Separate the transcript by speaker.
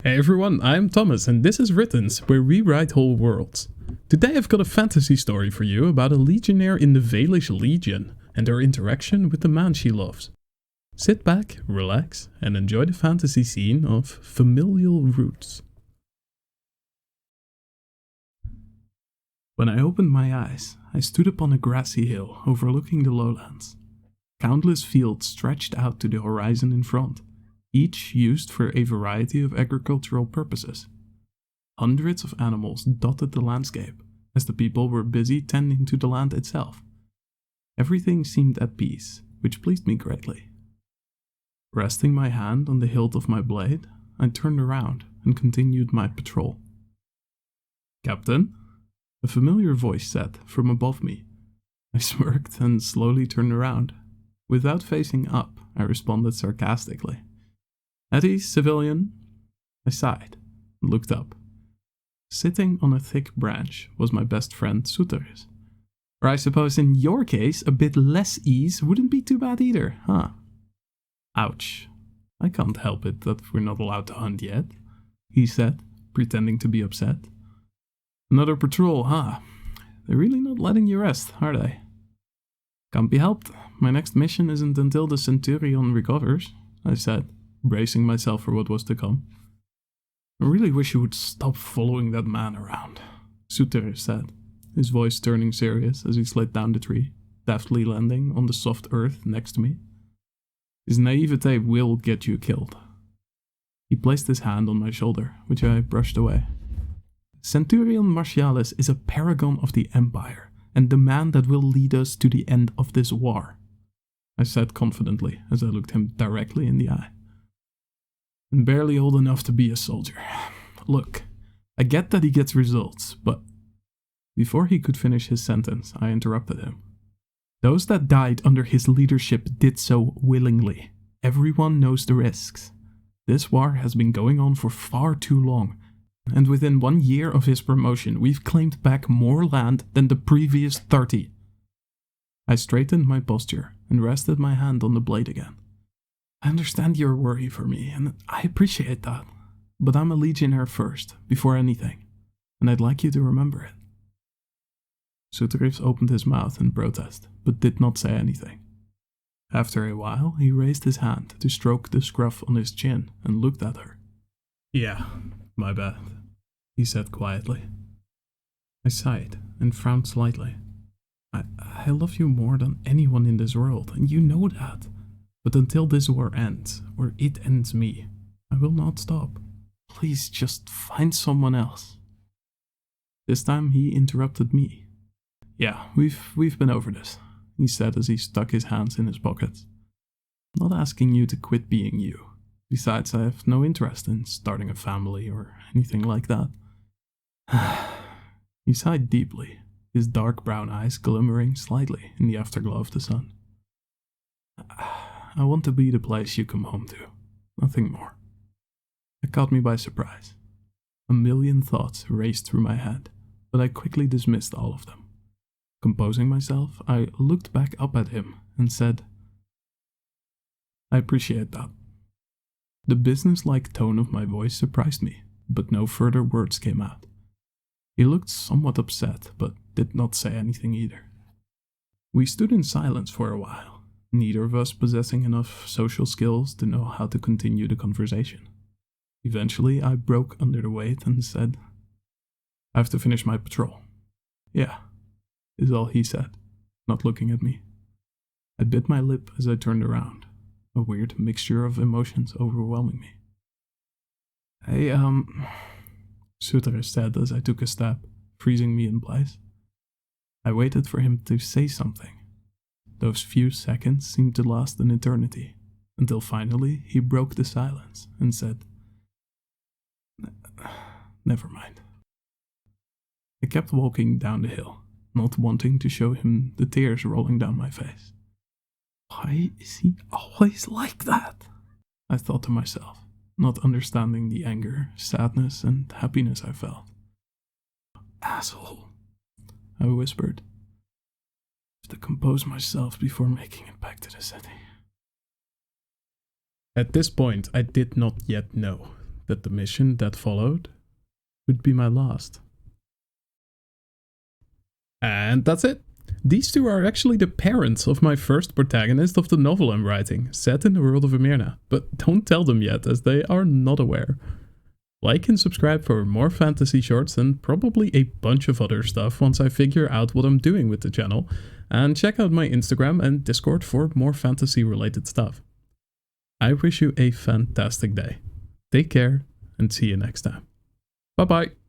Speaker 1: Hey everyone, I'm Thomas and this is Writtance, where we write whole worlds. Today I've got a fantasy story for you about a legionnaire in the Valish Legion and her interaction with the man she loves. Sit back, relax, and enjoy the fantasy scene of Familial Roots. When I opened my eyes, I stood upon a grassy hill overlooking the lowlands. Countless fields stretched out to the horizon in front, each used for a variety of agricultural purposes. Hundreds of animals dotted the landscape, as the people were busy tending to the land itself. Everything seemed at peace, which pleased me greatly. Resting my hand on the hilt of my blade, I turned around and continued my patrol. "Captain?" a familiar voice said from above me. I smirked and slowly turned around. Without facing up, I responded sarcastically. "At ease, civilian." I sighed and looked up. Sitting on a thick branch was my best friend Suteris. Or I suppose in your case, a bit less ease wouldn't be too bad either, huh? Ouch. I can't help it that we're not allowed to hunt yet, he said, pretending to be upset. "Another patrol, huh? They're really not letting you rest, are they?" "Can't be helped. My next mission isn't until the Centurion recovers," I said, bracing myself for what was to come. "I really wish you would stop following that man around," Suteris said, his voice turning serious as he slid down the tree, deftly landing on the soft earth next to me. "His naivete will get you killed." He placed his hand on my shoulder, which I brushed away. "Centurion Martialis is a paragon of the Empire, and the man that will lead us to the end of this war," I said confidently as I looked him directly in the eye. "And barely old enough to be a soldier. Look, I get that he gets results, but..." Before he could finish his sentence, I interrupted him. "Those that died under his leadership did so willingly. Everyone knows the risks. This war has been going on for far too long, and within 1 year of his promotion, we've claimed back more land than the previous 30. I straightened my posture and rested my hand on the blade again. "I understand your worry for me, and I appreciate that, but I'm a legionnaire first, before anything, and I'd like you to remember it." Suteris opened his mouth in protest, but did not say anything. After a while, he raised his hand to stroke the scruff on his chin and looked at her. "Yeah, my bad," he said quietly. I sighed and frowned slightly. I love you more than anyone in this world, and you know that. But until this war ends, or it ends me, I will not stop. Please just find someone else." This time he interrupted me. "Yeah, we've been over this," he said as he stuck his hands in his pockets. "I'm not asking you to quit being you. Besides, I have no interest in starting a family or anything like that." He sighed deeply, his dark brown eyes glimmering slightly in the afterglow of the sun. "I want to be the place you come home to, nothing more." It caught me by surprise. A million thoughts raced through my head, but I quickly dismissed all of them. Composing myself, I looked back up at him and said, "I appreciate that." The businesslike tone of my voice surprised me, but no further words came out. He looked somewhat upset, but did not say anything either. We stood in silence for a while, neither of us possessing enough social skills to know how to continue the conversation. Eventually, I broke under the weight and said, "I have to finish my patrol." "Yeah," is all he said, not looking at me. I bit my lip as I turned around, a weird mixture of emotions overwhelming me. "Hey, Suteris said as I took a step, freezing me in place. I waited for him to say something. Those few seconds seemed to last an eternity, until finally he broke the silence and said, "Never mind." I kept walking down the hill, not wanting to show him the tears rolling down my face. Why is he always like that? I thought to myself, not understanding the anger, sadness, and happiness I felt. "Asshole," I whispered. "I have to compose myself before making it back to the city." At this point, I did not yet know that the mission that followed would be my last. And that's it. These two are actually the parents of my first protagonist of the novel I'm writing, set in the world of Emirna, but don't tell them yet as they are not aware. Like and subscribe for more fantasy shorts and probably a bunch of other stuff once I figure out what I'm doing with the channel, and check out my Instagram and Discord for more fantasy related stuff. I wish you a fantastic day. Take care and see you next time. Bye bye.